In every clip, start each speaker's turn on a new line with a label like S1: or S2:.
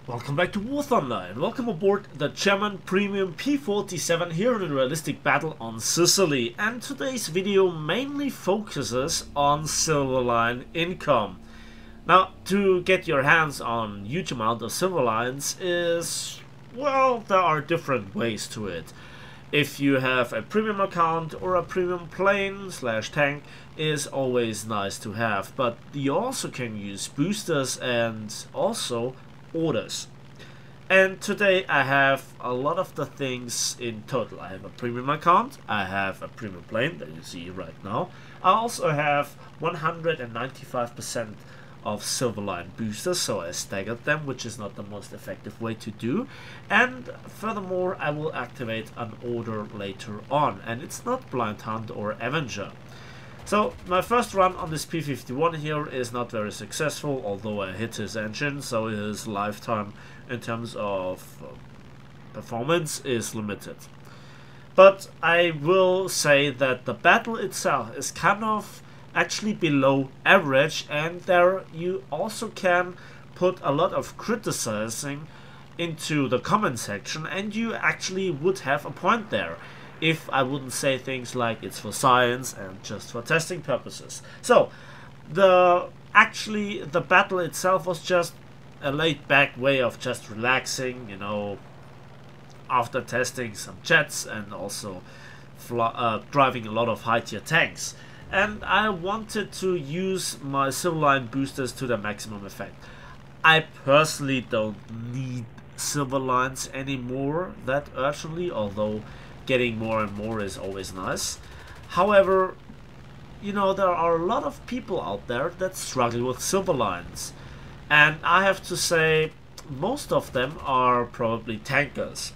S1: Welcome back to War Thunder and welcome aboard the German premium P-47 here in a realistic battle on Sicily, and today's video mainly focuses on silver line income. Now, to get your hands on huge amount of silver lines is, well, there are different ways to it. If you have a premium account or a premium plane / tank is always nice to have, but you also can use boosters and also orders. And today I have a lot of the things in total. I have a premium account, I have a premium plane that you see right now. I also have 195% of Silverline boosters, so I staggered them, which is not the most effective way to do. And furthermore, I will activate an order later on, and it's not Blind Hunt or Avenger. So my first run on this P-51 here is not very successful, although I hit his engine, so his lifetime in terms of performance is limited. But I will say that the battle itself is kind of actually below average, and there you also can put a lot of criticizing into the comment section, and you actually would have a point there if I wouldn't say things like it's for science and just for testing purposes. So the battle itself was just a laid back way of just relaxing, you know, after testing some jets and also driving a lot of high tier tanks. And I wanted to use my Silverline boosters to their maximum effect. I personally don't need Silverlines anymore that urgently, although getting more and more is always nice. However, you know, there are a lot of people out there that struggle with Silverlines. And I have to say, most of them are probably tankers.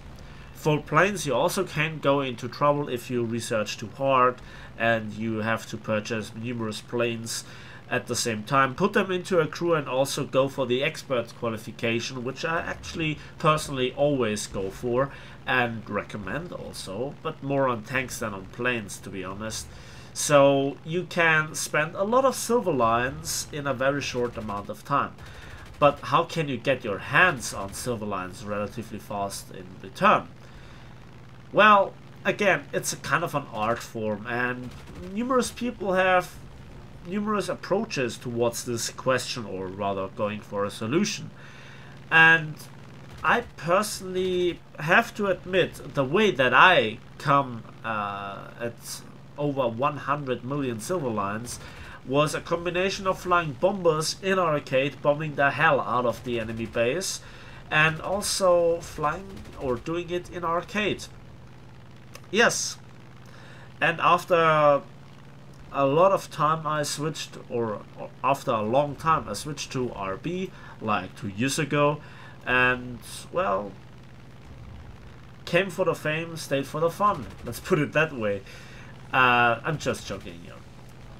S1: For planes, you also can go into trouble if you research too hard and you have to purchase numerous planes at the same time, put them into a crew, and also go for the expert qualification, which I actually personally always go for and recommend also, but more on tanks than on planes, to be honest. So you can spend a lot of silver lines in a very short amount of time. But how can you get your hands on silver lines relatively fast in return? Well, again, it's a kind of an art form, and numerous people have numerous approaches towards this question, or rather going for a solution. And I personally have to admit, the way that I come at over 100 million silver lines was a combination of flying bombers in arcade, bombing the hell out of the enemy base, and also flying or doing it in arcade. Yes, and after a lot of time I switched, or after a long time I switched to RB like 2 years ago, and well, came for the fame, stayed for the fun, let's put it that way. I'm just joking here.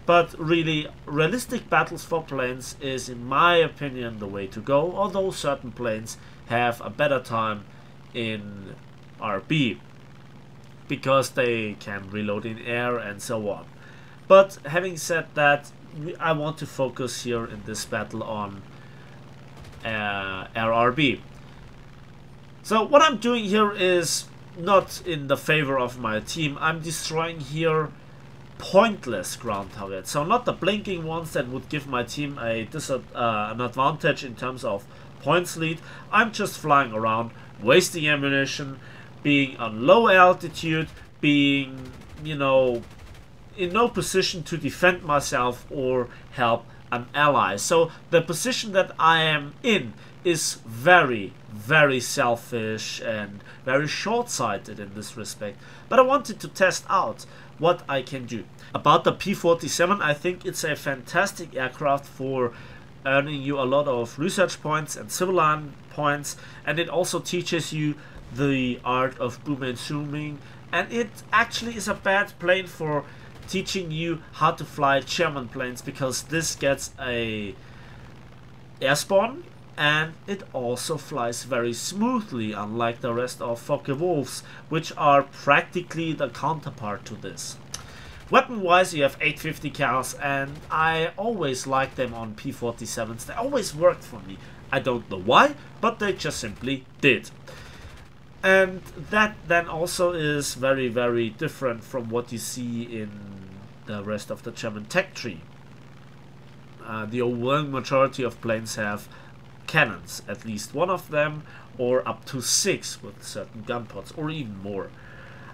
S1: But really, realistic battles for planes is, in my opinion, the way to go, although certain planes have a better time in RB, because they can reload in air and so on. But having said that, I want to focus here in this battle on RB. So what I'm doing here is not in the favor of my team. I'm destroying here pointless ground targets, so not the blinking ones that would give my team an advantage in terms of points lead. I'm just flying around, wasting ammunition, being on low altitude, being, you know, in no position to defend myself or help an ally. So the position that I am in is very, very selfish and very short-sighted in this respect. But I wanted to test out what I can do. About the P-47, I think it's a fantastic aircraft for earning you a lot of research points and civil line points, and it also teaches you the art of boom and zooming, and it actually is a bad plane for teaching you how to fly German planes, because this gets a airspawn and it also flies very smoothly, unlike the rest of Focke-Wulfs, which are practically the counterpart to this. Weapon-wise, you have 850 cals, and I always liked them on P-47s. They always worked for me. I don't know why, but they just simply did. And that then also is very, very different from what you see in the rest of the German tech tree. The overwhelming majority of planes have cannons, at least one of them, or up to 6 with certain gun pods, or even more.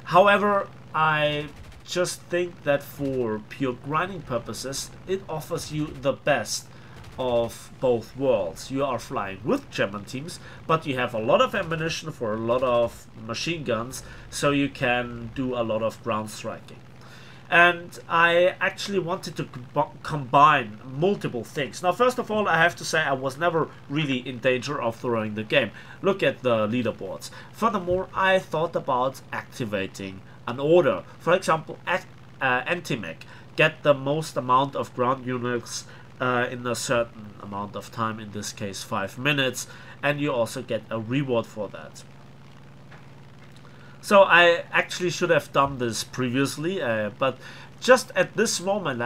S1: However, I just think that for pure grinding purposes, it offers you the best of both worlds. You are flying with German teams, but you have a lot of ammunition for a lot of machine guns, so you can do a lot of ground striking. And I actually wanted to combine multiple things. Now, first of all, I have to say I was never really in danger of throwing the game. Look at the leaderboards. Furthermore, I thought about activating an order. For example, anti-mech. Get the most amount of ground units in a certain amount of time, in this case 5 minutes, and you also get a reward for that. So I actually should have done this previously, but just at this moment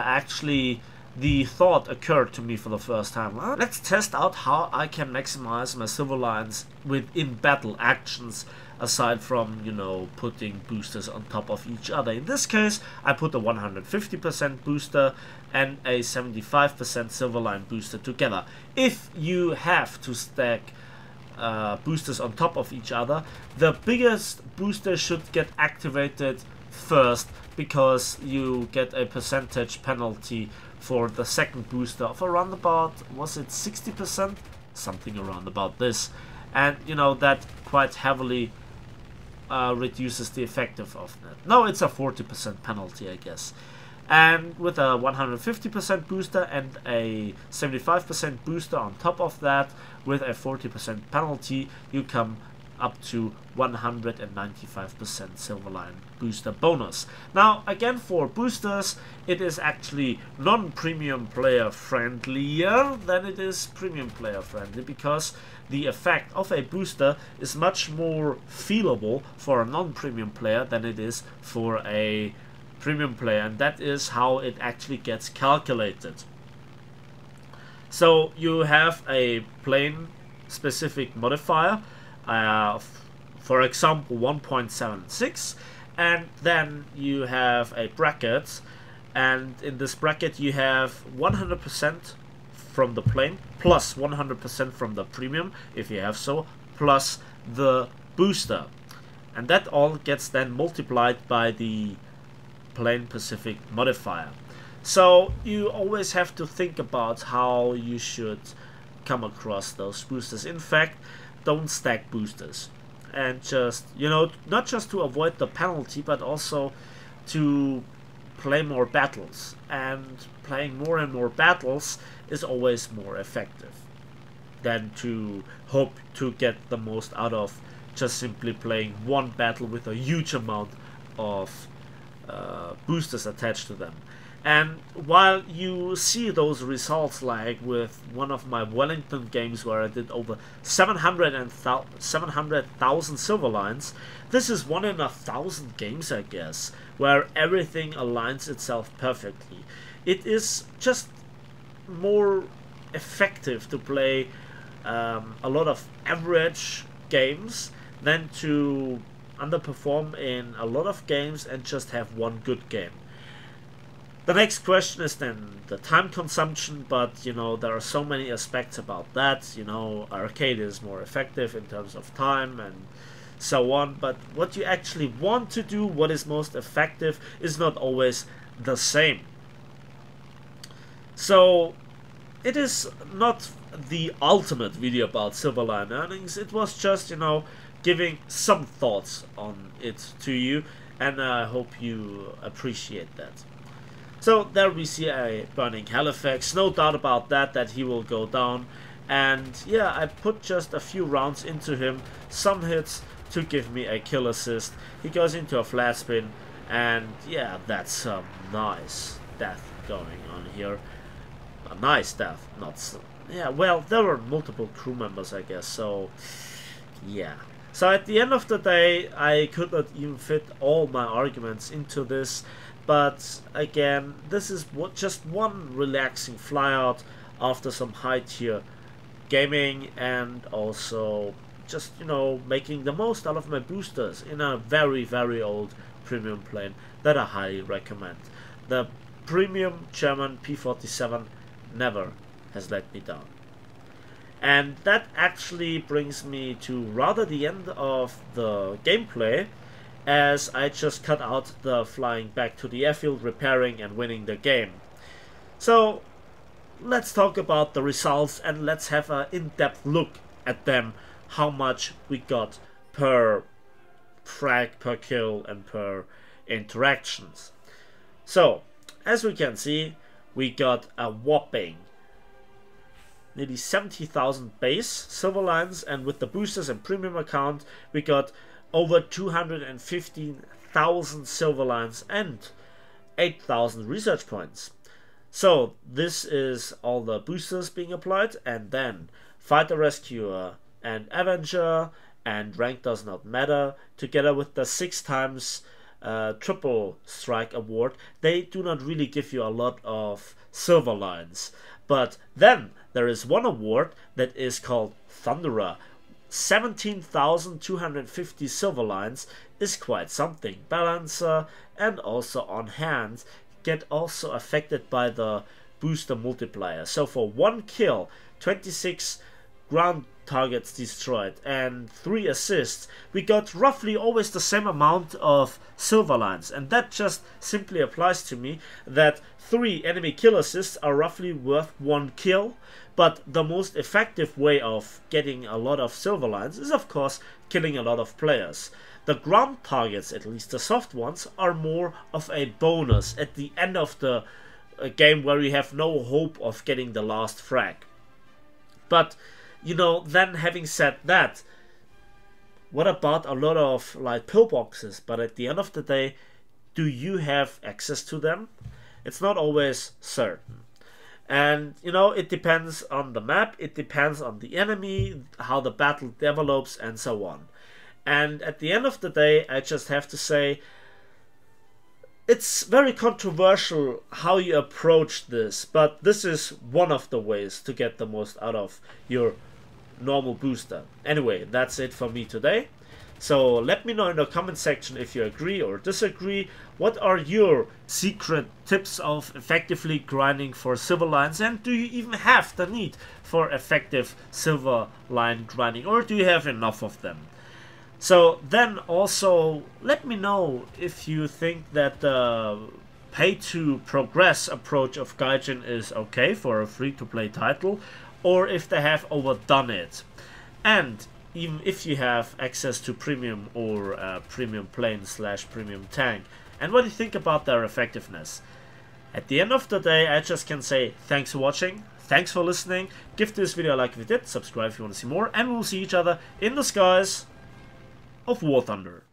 S1: the thought occurred to me for the first time. Well, let's test out how I can maximize my silver lines within battle actions, aside from, you know, putting boosters on top of each other. In this case, I put a 150% booster and a 75% silver line booster together. If you have to stack boosters on top of each other, the biggest booster should get activated first, because you get a percentage penalty for the second booster of around about, was it 60%? Something around about this. And you know, that quite heavily reduces the effective of that. No, it's a 40% penalty, I guess. And with a 150% booster and a 75% booster on top of that, with a 40% penalty, you come up to 195% silver line booster bonus. Now, again, for boosters, it is actually non-premium player friendlier than it is premium player friendly, because the effect of a booster is much more feelable for a non-premium player than it is for a premium player, and that is how it actually gets calculated. So you have a plane specific modifier, for example 1.76, and then you have a bracket, and in this bracket you have 100% from the plane plus 100% from the premium, if you have so, plus the booster, and that all gets then multiplied by the plane specific modifier. So you always have to think about how you should come across those boosters. In fact, don't stack boosters, and just, you know, not just to avoid the penalty, but also to play more battles, and playing more and more battles is always more effective than to hope to get the most out of just simply playing one battle with a huge amount of boosters attached to them. And while you see those results, like with one of my Wellington games where I did over 700,000 silver lines, this is 1 in 1,000 games, I guess, where everything aligns itself perfectly. It is just more effective to play a lot of average games than to underperform in a lot of games and just have one good game. The next question is then the time consumption, but you know, there are so many aspects about that. You know, arcade is more effective in terms of time and so on, but what you actually want to do, what is most effective, is not always the same. So it is not the ultimate video about silver line earnings. It was just, you know, giving some thoughts on it to you, and I hope you appreciate that. So there we see a burning Halifax, no doubt about that he will go down. And yeah, I put just a few rounds into him, some hits to give me a kill assist. He goes into a flat spin, and yeah, that's some nice death going on here. A nice death, not so, yeah, well, there were multiple crew members, I guess, so yeah. So at the end of the day, I could not even fit all my arguments into this, but again, this is just one relaxing flyout after some high tier gaming, and also just, you know, making the most out of my boosters in a very old premium plane that I highly recommend. The premium German P-47 never has let me down. And that actually brings me to rather the end of the gameplay, as I just cut out the flying back to the airfield, repairing and winning the game. So let's talk about the results and let's have an in-depth look at them, how much we got per frag, per kill and per interactions. So as we can see, we got a whopping nearly 70,000 base silver lines, and with the boosters and premium account we got over 215,000 silver lines and 8,000 research points. So this is all the boosters being applied, and then Fighter Rescuer and Avenger and rank does not matter, together with the 6 times triple strike award. They do not really give you a lot of silver lines, but then there is one award that is called Thunderer. 17,250 silver lines is quite something. Balancer and also On Hand get also affected by the booster multiplier. So for 1 kill, 26 ground targets destroyed and 3 assists, we got roughly always the same amount of silver lines, and that just simply applies to me that 3 enemy kill assists are roughly worth 1 kill. But the most effective way of getting a lot of silver lines is of course killing a lot of players. The ground targets, at least the soft ones, are more of a bonus at the end of the game where you have no hope of getting the last frag. But you know, then having said that, what about a lot of like pillboxes? But at the end of the day, do you have access to them? It's not always certain. And you know, it depends on the map, it depends on the enemy, how the battle develops and so on. And at the end of the day, I just have to say, it's very controversial how you approach this, but this is one of the ways to get the most out of your normal booster. Anyway, that's it for me today. So let me know in the comment section if you agree or disagree. What are your secret tips of effectively grinding for silver lines, and do you even have the need for effective silver line grinding, or do you have enough of them? So then also let me know if you think that the pay to progress approach of Gaijin is okay for a free-to-play title, or if they have overdone it. And even if you have access to premium or premium plane / premium tank, and what do you think about their effectiveness. At the end of the day, I just can say thanks for watching, thanks for listening, give this video a like if you did, subscribe if you want to see more, and we'll see each other in the skies of War Thunder.